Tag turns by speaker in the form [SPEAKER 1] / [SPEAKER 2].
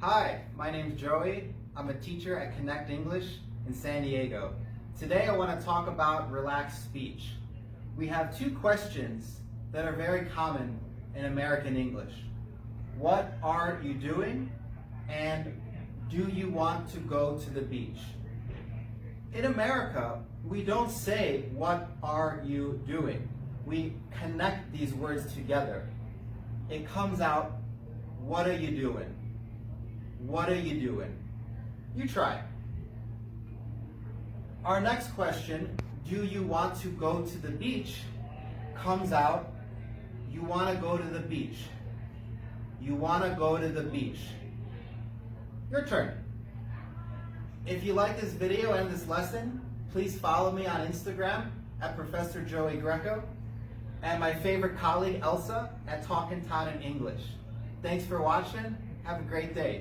[SPEAKER 1] Hi, my name's Joey. I'm a teacher at Connect English in San Diego. Today I want to talk about relaxed speech. We have two questions that are very common in American English. What are you doing? And do you want to go to the beach? In America, we don't say, what are you doing? We connect these words together. It comes out, what are you doing? What are you doing? You try. Our next question, do you want to go to the beach? Comes out, you want to go to the beach. You want to go to the beach. Your turn. If you like this video and this lesson, please follow me on Instagram at Professor Joey Greco and my favorite colleague Elsa at Talkin' Todd in English. Thanks for watching. Have a great day.